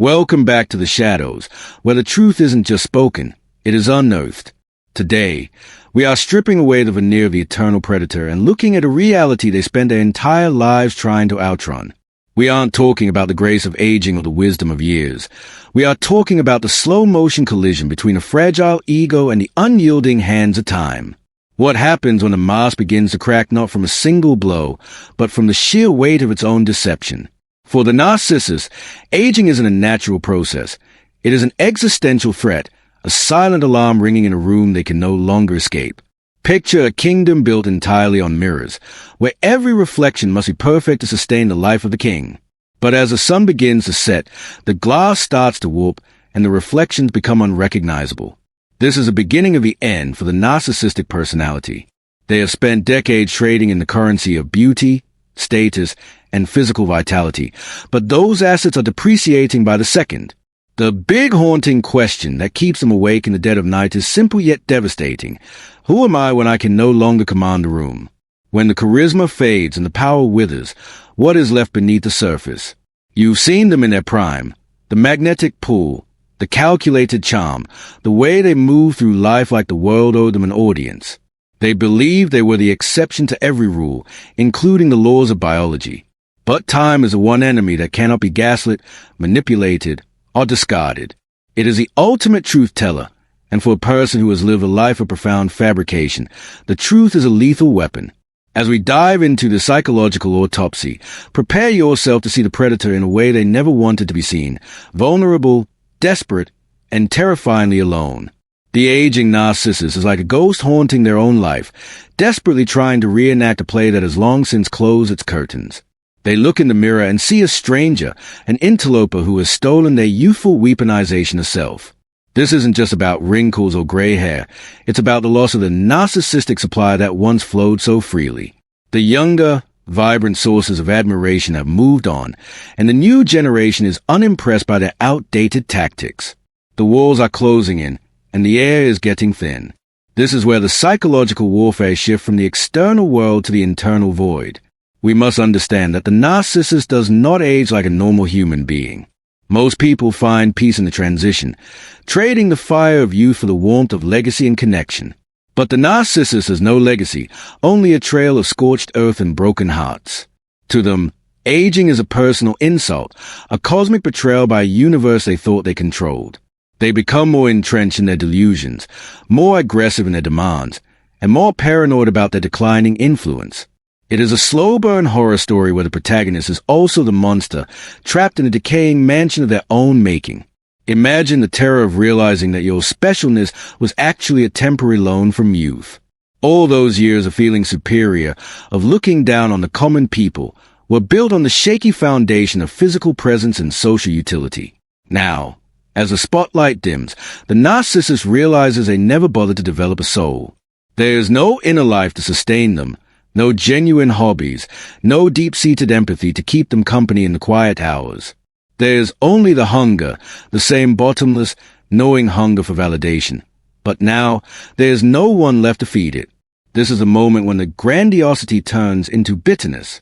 Welcome back to the shadows, where the truth isn't just spoken, it is unearthed. Today, we are stripping away the veneer of the eternal predator and looking at a reality they spend their entire lives trying to outrun. We aren't talking about the grace of aging or the wisdom of years. We are talking about the slow-motion collision between a fragile ego and the unyielding hands of time. What happens when a mask begins to crack not from a single blow, but from the sheer weight of its own deception? For the narcissist, aging isn't a natural process. It is an existential threat, a silent alarm ringing in a room they can no longer escape. Picture a kingdom built entirely on mirrors, where every reflection must be perfect to sustain the life of the king. But as the sun begins to set, the glass starts to warp, and the reflections become unrecognizable. This is the beginning of the end for the narcissistic personality. They have spent decades trading in the currency of beauty, status, and physical vitality, but those assets are depreciating by the second. The big haunting question that keeps them awake in the dead of night is simple yet devastating. Who am I when I can no longer command the room? When the charisma fades and the power withers, what is left beneath the surface? You've seen them in their prime. The magnetic pull, the calculated charm, the way they move through life like the world owed them an audience. They believed they were the exception to every rule, including the laws of biology. But time is the one enemy that cannot be gaslit, manipulated, or discarded. It is the ultimate truth-teller, and for a person who has lived a life of profound fabrication, the truth is a lethal weapon. As we dive into the psychological autopsy, prepare yourself to see the predator in a way they never wanted to be seen, vulnerable, desperate, and terrifyingly alone. The aging narcissist is like a ghost haunting their own life, desperately trying to reenact a play that has long since closed its curtains. They look in the mirror and see a stranger, an interloper who has stolen their youthful weaponization of self. This isn't just about wrinkles or gray hair. It's about the loss of the narcissistic supply that once flowed so freely. The younger, vibrant sources of admiration have moved on, and the new generation is unimpressed by their outdated tactics. The walls are closing in, and the air is getting thin. This is where the psychological warfare shifts from the external world to the internal void. We must understand that the narcissist does not age like a normal human being. Most people find peace in the transition, trading the fire of youth for the warmth of legacy and connection. But the narcissist has no legacy, only a trail of scorched earth and broken hearts. To them, aging is a personal insult, a cosmic betrayal by a universe they thought they controlled. They become more entrenched in their delusions, more aggressive in their demands, and more paranoid about their declining influence. It is a slow-burn horror story where the protagonist is also the monster, trapped in a decaying mansion of their own making. Imagine the terror of realizing that your specialness was actually a temporary loan from youth. All those years of feeling superior, of looking down on the common people, were built on the shaky foundation of physical presence and social utility. Now, as the spotlight dims, the narcissist realizes they never bothered to develop a soul. There is no inner life to sustain them, no genuine hobbies, no deep-seated empathy to keep them company in the quiet hours. There is only the hunger, the same bottomless, knowing hunger for validation. But now, there is no one left to feed it. This is a moment when the grandiosity turns into bitterness.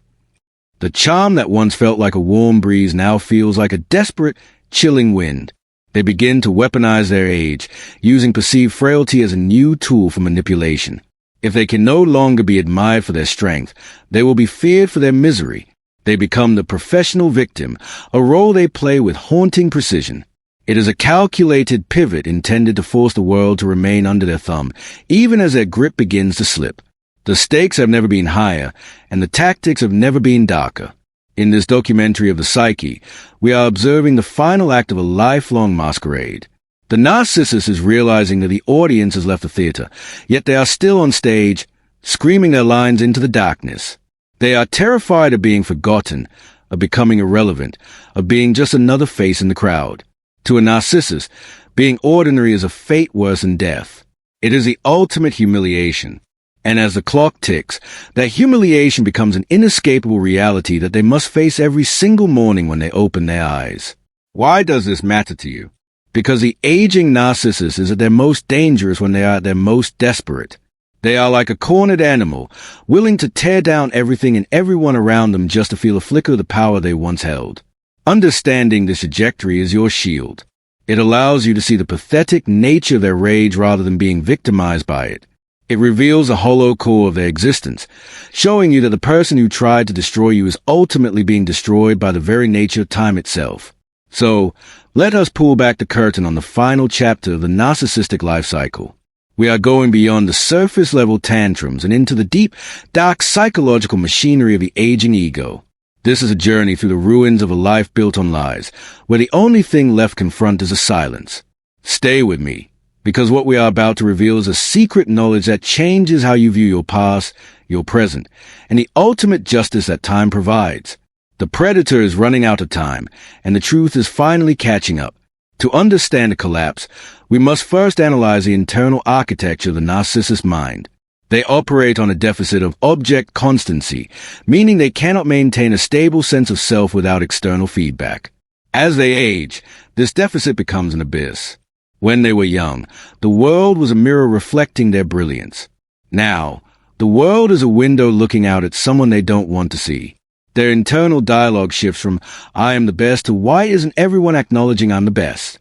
The charm that once felt like a warm breeze now feels like a desperate, chilling wind. They begin to weaponize their age, using perceived frailty as a new tool for manipulation. If they can no longer be admired for their strength, they will be feared for their misery. They become the professional victim, a role they play with haunting precision. It is a calculated pivot intended to force the world to remain under their thumb, even as their grip begins to slip. The stakes have never been higher, and the tactics have never been darker. In this documentary of the psyche, we are observing the final act of a lifelong masquerade. The narcissist is realizing that the audience has left the theater, yet they are still on stage, screaming their lines into the darkness. They are terrified of being forgotten, of becoming irrelevant, of being just another face in the crowd. To a narcissist, being ordinary is a fate worse than death. It is the ultimate humiliation. And as the clock ticks, that humiliation becomes an inescapable reality that they must face every single morning when they open their eyes. Why does this matter to you? Because the aging narcissist is at their most dangerous when they are at their most desperate. They are like a cornered animal, willing to tear down everything and everyone around them just to feel a flicker of the power they once held. Understanding this trajectory is your shield. It allows you to see the pathetic nature of their rage rather than being victimized by it. It reveals the hollow core of their existence, showing you that the person who tried to destroy you is ultimately being destroyed by the very nature of time itself. So, let us pull back the curtain on the final chapter of the narcissistic life cycle. We are going beyond the surface-level tantrums and into the deep, dark psychological machinery of the aging ego. This is a journey through the ruins of a life built on lies, where the only thing left confront is a silence. Stay with me, because what we are about to reveal is a secret knowledge that changes how you view your past, your present, and the ultimate justice that time provides. The predator is running out of time, and the truth is finally catching up. To understand the collapse, we must first analyze the internal architecture of the narcissist mind. They operate on a deficit of object constancy, meaning they cannot maintain a stable sense of self without external feedback. As they age, this deficit becomes an abyss. When they were young, the world was a mirror reflecting their brilliance. Now, the world is a window looking out at someone they don't want to see. Their internal dialogue shifts from, "I am the best," to, "Why isn't everyone acknowledging I'm the best?"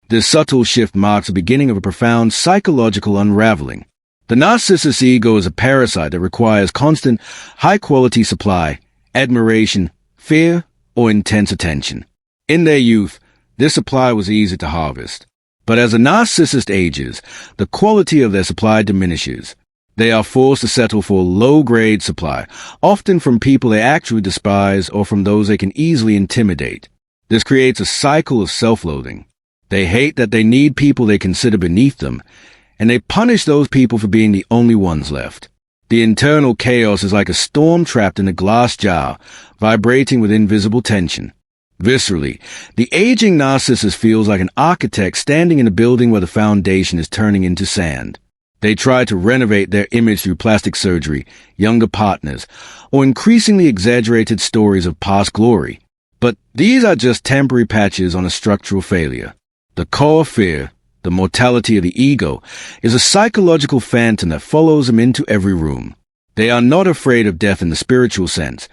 This subtle shift marks the beginning of a profound psychological unraveling. The narcissist's ego is a parasite that requires constant, high-quality supply, admiration, fear, or intense attention. In their youth, this supply was easy to harvest. But as a narcissist ages, the quality of their supply diminishes. They are forced to settle for low-grade supply, often from people they actually despise or from those they can easily intimidate. This creates a cycle of self-loathing. They hate that they need people they consider beneath them, and they punish those people for being the only ones left. The internal chaos is like a storm trapped in a glass jar, vibrating with invisible tension. Viscerally, the aging narcissist feels like an architect standing in a building where the foundation is turning into sand. They try to renovate their image through plastic surgery, younger partners, or increasingly exaggerated stories of past glory. But these are just temporary patches on a structural failure. The core fear, the mortality of the ego, is a psychological phantom that follows them into every room. They are not afraid of death in the spiritual sense.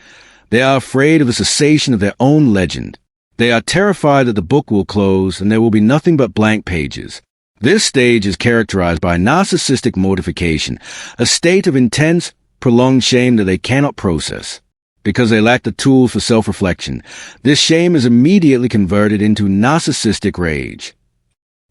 They are afraid of the cessation of their own legend. They are terrified that the book will close and there will be nothing but blank pages. This stage is characterized by narcissistic mortification, a state of intense, prolonged shame that they cannot process. Because they lack the tools for self-reflection, this shame is immediately converted into narcissistic rage.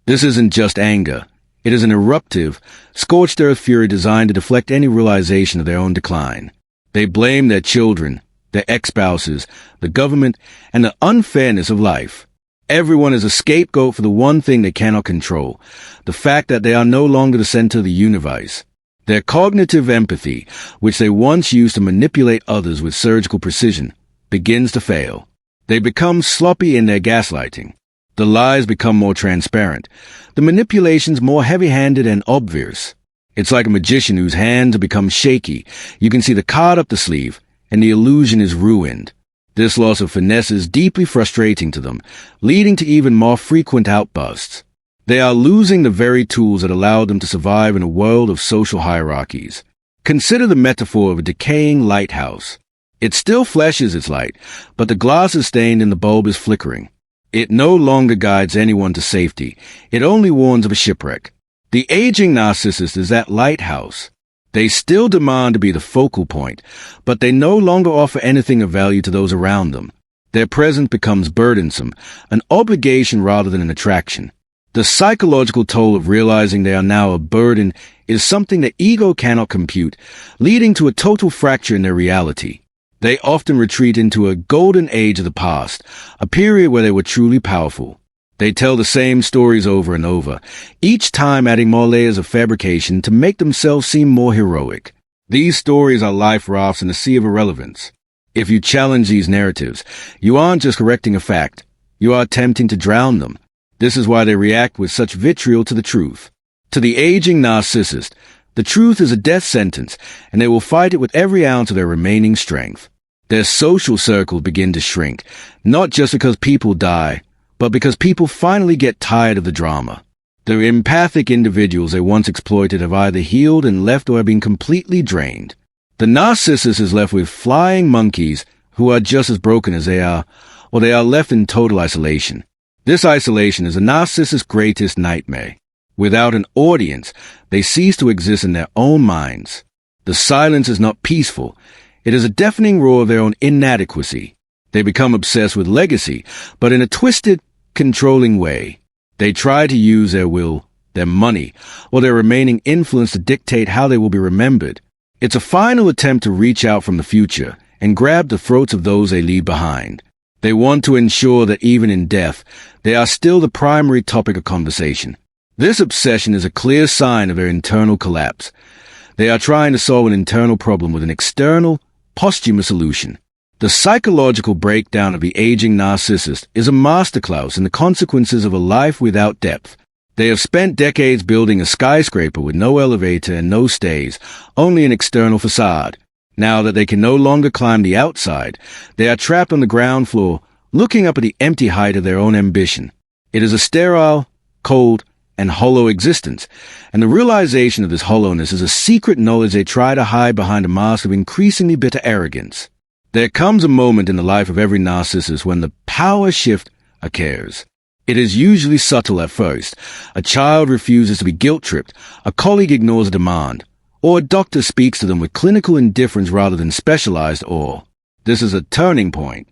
This isn't just anger. It is an eruptive, scorched earth fury designed to deflect any realization of their own decline. They blame their children, their ex-spouses, the government, and the unfairness of life. Everyone is a scapegoat for the one thing they cannot control, the fact that they are no longer the center of the universe. Their cognitive empathy, which they once used to manipulate others with surgical precision, begins to fail. They become sloppy in their gaslighting. The lies become more transparent, the manipulations more heavy-handed and obvious. It's like a magician whose hands have become shaky. You can see the card up the sleeve, and the illusion is ruined. This loss of finesse is deeply frustrating to them, leading to even more frequent outbursts. They are losing the very tools that allowed them to survive in a world of social hierarchies. Consider the metaphor of a decaying lighthouse. It still flashes its light, but the glass is stained and the bulb is flickering. It no longer guides anyone to safety. It only warns of a shipwreck. The aging narcissist is that lighthouse. They still demand to be the focal point, but they no longer offer anything of value to those around them. Their presence becomes burdensome, an obligation rather than an attraction. The psychological toll of realizing they are now a burden is something the ego cannot compute, leading to a total fracture in their reality. They often retreat into a golden age of the past, a period where they were truly powerful. They tell the same stories over and over, each time adding more layers of fabrication to make themselves seem more heroic. These stories are life rafts in a sea of irrelevance. If you challenge these narratives, you aren't just correcting a fact, you are attempting to drown them. This is why they react with such vitriol to the truth. To the aging narcissist, the truth is a death sentence, and they will fight it with every ounce of their remaining strength. Their social circles begin to shrink, not just because people die, but because people finally get tired of the drama. The empathic individuals they once exploited have either healed and left or have been completely drained. The narcissist is left with flying monkeys who are just as broken as they are, or they are left in total isolation. This isolation is a narcissist's greatest nightmare. Without an audience, they cease to exist in their own minds. The silence is not peaceful. It is a deafening roar of their own inadequacy. They become obsessed with legacy, but in a twisted, controlling way. They try to use their will, their money, or their remaining influence to dictate how they will be remembered. It's a final attempt to reach out from the future and grab the throats of those they leave behind. They want to ensure that even in death, they are still the primary topic of conversation. This obsession is a clear sign of their internal collapse. They are trying to solve an internal problem with an external, posthumous solution. The psychological breakdown of the aging narcissist is a masterclass in the consequences of a life without depth. They have spent decades building a skyscraper with no elevator and no stairs, only an external facade. Now that they can no longer climb the outside, they are trapped on the ground floor, looking up at the empty height of their own ambition. It is a sterile, cold, and hollow existence, and the realization of this hollowness is a secret knowledge they try to hide behind a mask of increasingly bitter arrogance. There comes a moment in the life of every narcissist when the power shift occurs. It is usually subtle at first. A child refuses to be guilt-tripped, a colleague ignores a demand, or a doctor speaks to them with clinical indifference rather than specialized awe. This is a turning point.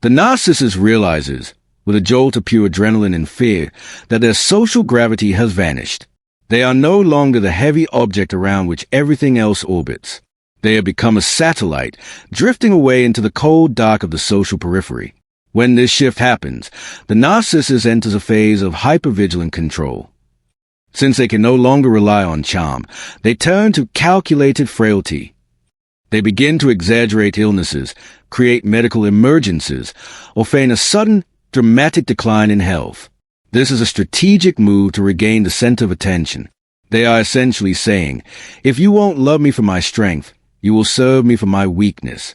The narcissist realizes, with a jolt of pure adrenaline and fear, that their social gravity has vanished. They are no longer the heavy object around which everything else orbits. They have become a satellite, drifting away into the cold dark of the social periphery. When this shift happens, the narcissist enters a phase of hypervigilant control. Since they can no longer rely on charm, they turn to calculated frailty. They begin to exaggerate illnesses, create medical emergencies, or feign a sudden, dramatic decline in health. This is a strategic move to regain the center of attention. They are essentially saying, if you won't love me for my strength, you will serve me for my weakness.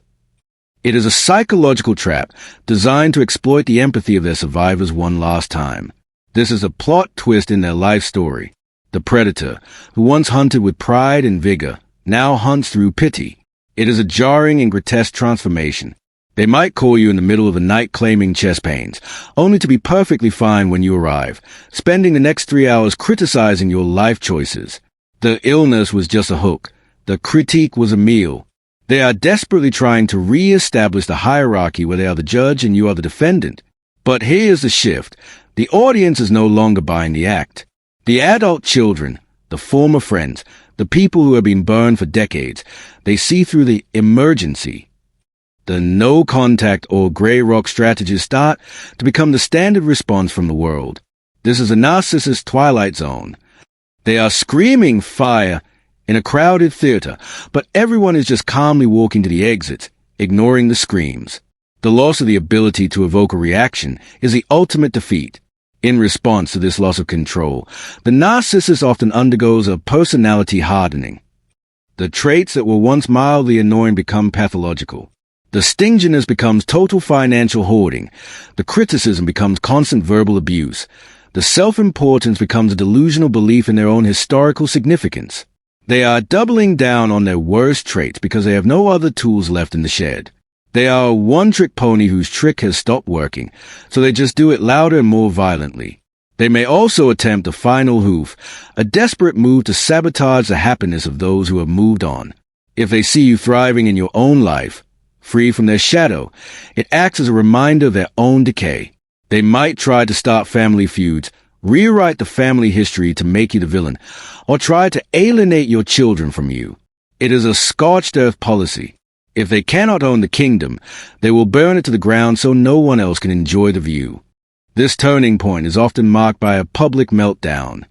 It is a psychological trap designed to exploit the empathy of their survivors one last time. This is a plot twist in their life story. The predator, who once hunted with pride and vigor, now hunts through pity. It is a jarring and grotesque transformation. They might call you in the middle of the night claiming chest pains, only to be perfectly fine when you arrive, spending the next 3 hours criticizing your life choices. The illness was just a hook. The critique was a meal. They are desperately trying to re-establish the hierarchy where they are the judge and you are the defendant. But here's the shift. The audience is no longer buying the act. The adult children, the former friends, the people who have been burned for decades, they see through the emergency. The no-contact or grey rock strategies start to become the standard response from the world. This is a narcissist's twilight zone. They are screaming fire in a crowded theater, but everyone is just calmly walking to the exits, ignoring the screams. The loss of the ability to evoke a reaction is the ultimate defeat. In response to this loss of control, the narcissist often undergoes a personality hardening. The traits that were once mildly annoying become pathological. The stinginess becomes total financial hoarding. The criticism becomes constant verbal abuse. The self-importance becomes a delusional belief in their own historical significance. They are doubling down on their worst traits because they have no other tools left in the shed. They are a one-trick pony whose trick has stopped working, so they just do it louder and more violently. They may also attempt a final hoof, a desperate move to sabotage the happiness of those who have moved on. If they see you thriving in your own life, free from their shadow, it acts as a reminder of their own decay. They might try to start family feuds, rewrite the family history to make you the villain, or try to alienate your children from you. It is a scorched earth policy. If they cannot own the kingdom, they will burn it to the ground so no one else can enjoy the view. This turning point is often marked by a public meltdown.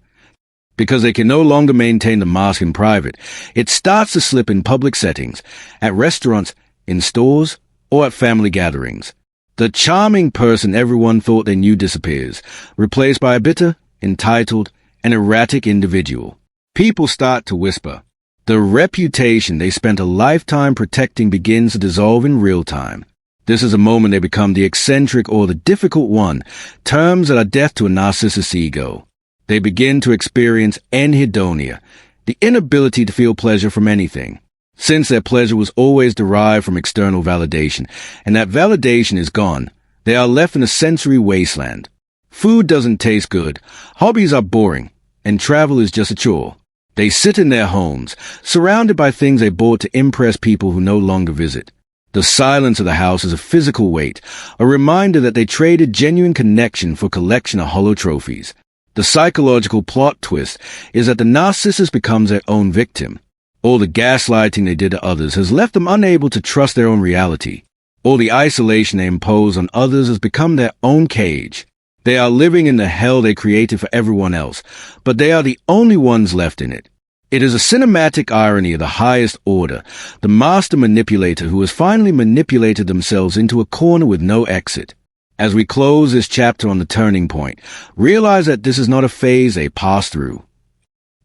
Because they can no longer maintain the mask in private, it starts to slip in public settings, at restaurants, in stores, or at family gatherings. The charming person everyone thought they knew disappears, replaced by a bitter, entitled, and erratic individual. People start to whisper. The reputation they spent a lifetime protecting begins to dissolve in real time. This is a moment they become the eccentric or the difficult one, terms that are death to a narcissist's ego. They begin to experience anhedonia, the inability to feel pleasure from anything. Since their pleasure was always derived from external validation, and that validation is gone, They are left in a sensory wasteland. Food doesn't taste good, hobbies are boring, and travel is just a chore. They sit in their homes, surrounded by things they bought to impress people who no longer visit. The silence of the house is a physical weight, a reminder that they traded genuine connection for collection of hollow trophies. The psychological plot twist is that the narcissist becomes their own victim. All the gaslighting they did to others has left them unable to trust their own reality. All the isolation they impose on others has become their own cage. They are living in the hell they created for everyone else, but they are the only ones left in it. It is a cinematic irony of the highest order, the master manipulator who has finally manipulated themselves into a corner with no exit. As we close this chapter on the turning point, realize that this is not a phase they pass through.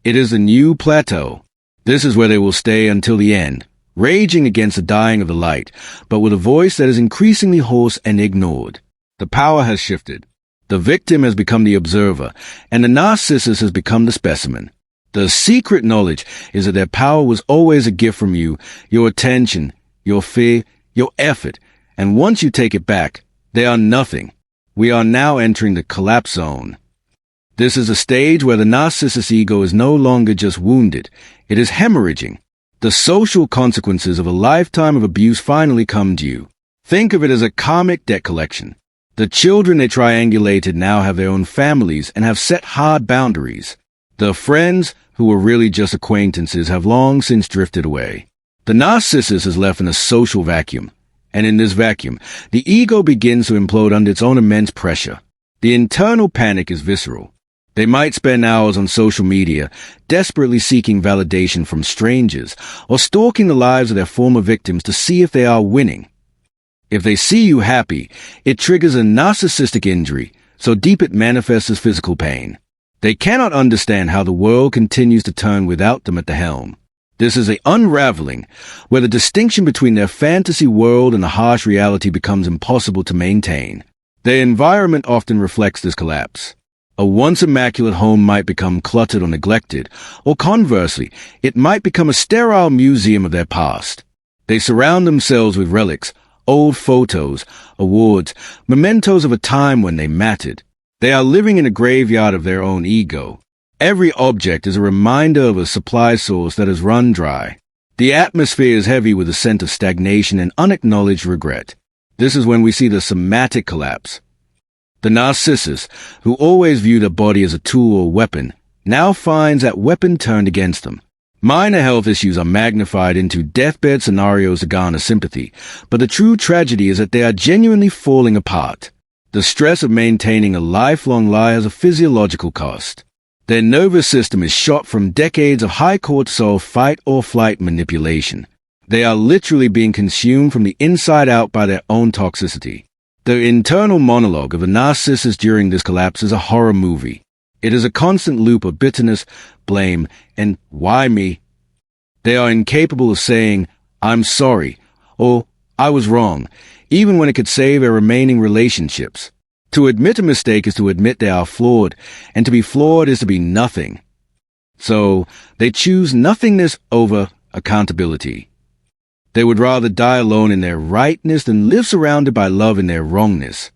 It is the new plateau. This is where they will stay until the end, raging against the dying of the light, but with a voice that is increasingly hoarse and ignored. The power has shifted. The victim has become the observer, and the narcissist has become the specimen. The secret knowledge is that their power was always a gift from you, your attention, your fear, your effort, and once you take it back, they are nothing. We are now entering the collapse zone. This is a stage where the narcissist's ego is no longer just wounded, it is hemorrhaging. The social consequences of a lifetime of abuse finally come to you. Think of it as a karmic debt collection. The children they triangulated now have their own families and have set hard boundaries. The friends, who were really just acquaintances, have long since drifted away. The narcissist is left in a social vacuum, and in this vacuum, the ego begins to implode under its own immense pressure. The internal panic is visceral. They might spend hours on social media, desperately seeking validation from strangers, or stalking the lives of their former victims to see if they are winning. If they see you happy, it triggers a narcissistic injury, so deep it manifests as physical pain. They cannot understand how the world continues to turn without them at the helm. This is an unraveling, where the distinction between their fantasy world and the harsh reality becomes impossible to maintain. Their environment often reflects this collapse. A once immaculate home might become cluttered or neglected, or conversely, it might become a sterile museum of their past. They surround themselves with relics, old photos, awards, mementos of a time when they mattered. They are living in a graveyard of their own ego. Every object is a reminder of a supply source that has run dry. The atmosphere is heavy with a scent of stagnation and unacknowledged regret. This is when we see the somatic collapse. The narcissist, who always viewed a body as a tool or weapon, now finds that weapon turned against them. Minor health issues are magnified into deathbed scenarios to garner sympathy, but the true tragedy is that they are genuinely falling apart. The stress of maintaining a lifelong lie has a physiological cost. Their nervous system is shot from decades of high cortisol fight-or-flight manipulation. They are literally being consumed from the inside out by their own toxicity. The internal monologue of a narcissist during this collapse is a horror movie. It is a constant loop of bitterness, blame, and why me? They are incapable of saying, I'm sorry, or I was wrong, even when it could save their remaining relationships. To admit a mistake is to admit they are flawed, and to be flawed is to be nothing. So, they choose nothingness over accountability. They would rather die alone in their rightness than live surrounded by love in their wrongness.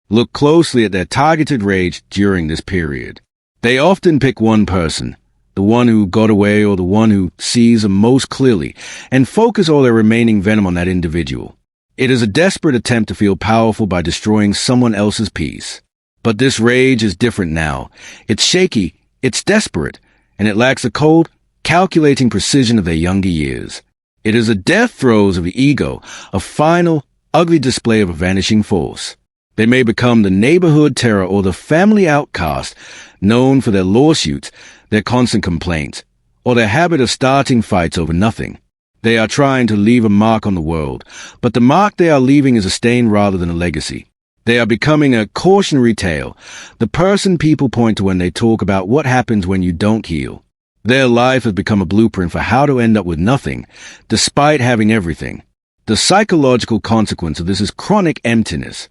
Look closely at their targeted rage during this period. They often pick one person, the one who got away or the one who sees them most clearly, and focus all their remaining venom on that individual. It is a desperate attempt to feel powerful by destroying someone else's peace. But this rage is different now. It's shaky, it's desperate, and it lacks the cold, calculating precision of their younger years. It is the death throes of the ego, a final, ugly display of a vanishing force. They may become the neighborhood terror or the family outcast, known for their lawsuits, their constant complaints, or their habit of starting fights over nothing. They are trying to leave a mark on the world, but the mark they are leaving is a stain rather than a legacy. They are becoming a cautionary tale, the person people point to when they talk about what happens when you don't heal. Their life has become a blueprint for how to end up with nothing, despite having everything. The psychological consequence of this is chronic emptiness.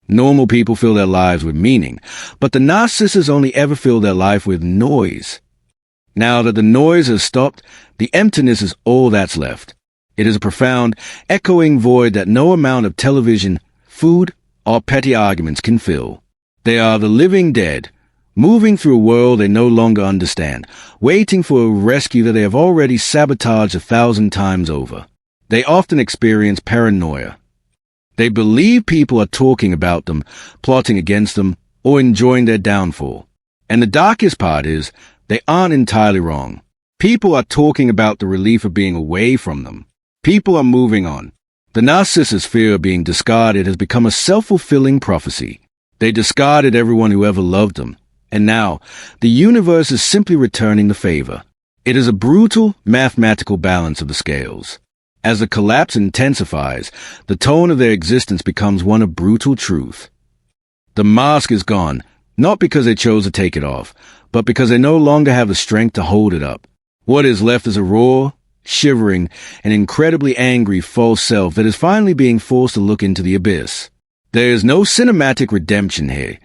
Normal people fill their lives with meaning, but the narcissists only ever fill their life with noise. Now that the noise has stopped, the emptiness is all that's left. It is a profound, echoing void that no amount of television, food, our petty arguments can fill. They are the living dead, moving through a world they no longer understand, waiting for a rescue that they have already sabotaged 1,000 times over. They often experience paranoia. They believe people are talking about them, plotting against them, or enjoying their downfall. And the darkest part is, they aren't entirely wrong. People are talking about the relief of being away from them. People are moving on. The narcissist's fear of being discarded has become a self-fulfilling prophecy. They discarded everyone who ever loved them. And now, the universe is simply returning the favor. It is a brutal, mathematical balance of the scales. As the collapse intensifies, the tone of their existence becomes one of brutal truth. The mask is gone, not because they chose to take it off, but because they no longer have the strength to hold it up. What is left is a raw, shivering, and incredibly angry false self that is finally being forced to look into the abyss. There is no cinematic redemption here.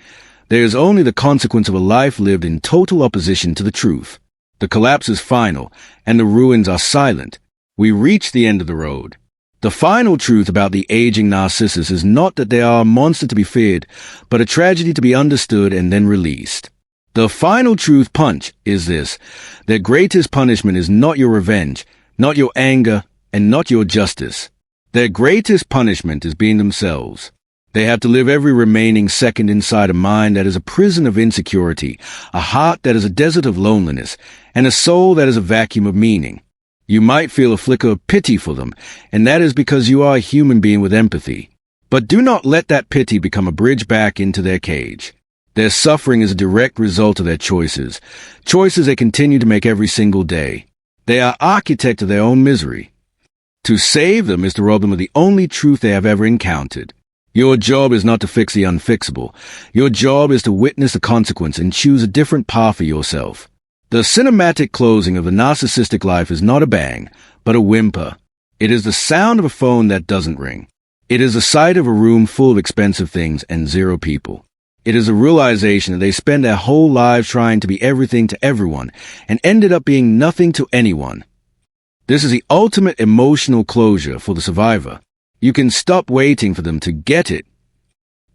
There is only the consequence of a life lived in total opposition to the truth. The collapse is final, and the ruins are silent. We reach the end of the road. The final truth about the aging narcissist is not that they are a monster to be feared, but a tragedy to be understood and then released. The final truth punch is this: their greatest punishment is not your revenge, not your anger, and not your justice. Their greatest punishment is being themselves. They have to live every remaining second inside a mind that is a prison of insecurity, a heart that is a desert of loneliness, and a soul that is a vacuum of meaning. You might feel a flicker of pity for them, and that is because you are a human being with empathy. But do not let that pity become a bridge back into their cage. Their suffering is a direct result of their choices they continue to make every single day. They are architects of their own misery. To save them is to rob them of the only truth they have ever encountered. Your job is not to fix the unfixable. Your job is to witness the consequence and choose a different path for yourself. The cinematic closing of the narcissistic life is not a bang, but a whimper. It is the sound of a phone that doesn't ring. It is the sight of a room full of expensive things and zero people. It is a realization that they spend their whole lives trying to be everything to everyone and ended up being nothing to anyone. This is the ultimate emotional closure for the survivor. You can stop waiting for them to get it.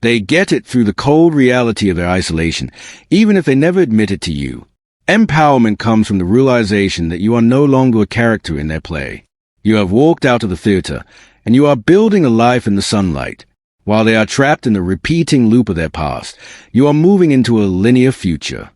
They get it through the cold reality of their isolation, even if they never admit it to you. Empowerment comes from the realization that you are no longer a character in their play. You have walked out of the theater, and you are building a life in the sunlight. While they are trapped in the repeating loop of their past, you are moving into a linear future.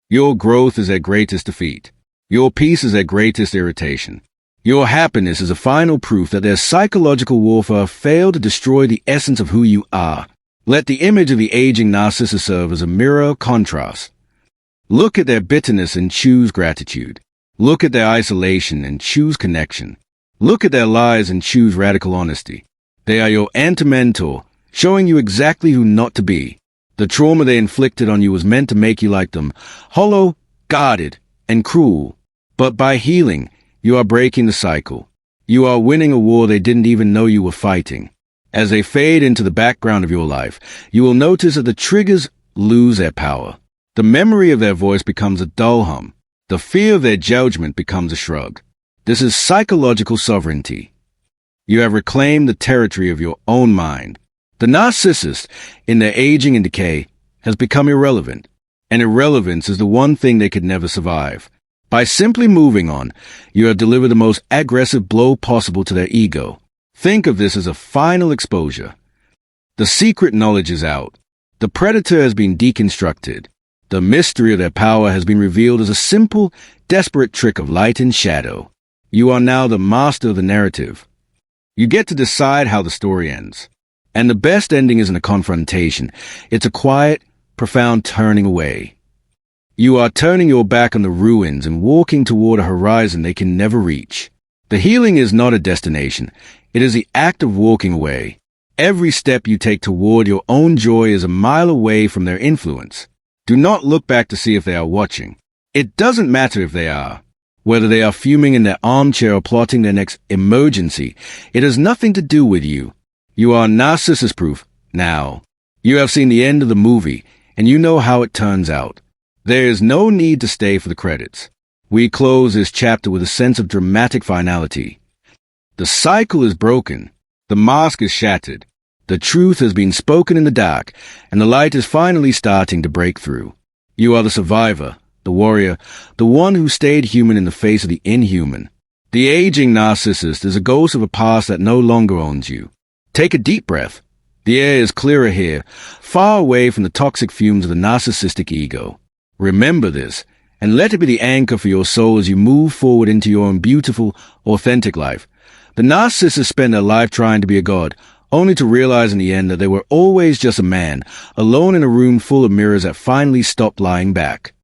Your growth is their greatest defeat. Your peace is their greatest irritation. Your happiness is a final proof that their psychological warfare failed to destroy the essence of who you are. Let the image of the aging narcissist serve as a mirror of contrast. Look at their bitterness and choose gratitude. Look at their isolation and choose connection. Look at their lies and choose radical honesty. They are your anti-mentor, showing you exactly who not to be. The trauma they inflicted on you was meant to make you like them, hollow, guarded, and cruel. But by healing, you are breaking the cycle. You are winning a war they didn't even know you were fighting. As they fade into the background of your life, you will notice that the triggers lose their power. The memory of their voice becomes a dull hum. The fear of their judgment becomes a shrug. This is psychological sovereignty. You have reclaimed the territory of your own mind. The narcissist, in their aging and decay, has become irrelevant. And irrelevance is the one thing they could never survive. By simply moving on, you have delivered the most aggressive blow possible to their ego. Think of this as a final exposure. The secret knowledge is out. The predator has been deconstructed. The mystery of their power has been revealed as a simple, desperate trick of light and shadow. You are now the master of the narrative. You get to decide how the story ends. And the best ending isn't a confrontation. It's a quiet, profound turning away. You are turning your back on the ruins and walking toward a horizon they can never reach. The healing is not a destination. It is the act of walking away. Every step you take toward your own joy is a mile away from their influence. Do not look back to see if they are watching. It doesn't matter if they are. Whether they are fuming in their armchair or plotting their next emergency, it has nothing to do with you. You are narcissist-proof now. You have seen the end of the movie, and you know how it turns out. There is no need to stay for the credits. We close this chapter with a sense of dramatic finality. The cycle is broken. The mask is shattered. The truth has been spoken in the dark, and the light is finally starting to break through. You are the survivor, the warrior, the one who stayed human in the face of the inhuman. The aging narcissist is a ghost of a past that no longer owns you. Take a deep breath. The air is clearer here, far away from the toxic fumes of the narcissistic ego. Remember this, and let it be the anchor for your soul as you move forward into your own beautiful, authentic life. The narcissists spend their life trying to be a god, only to realize in the end that they were always just a man, alone in a room full of mirrors that finally stopped lying back.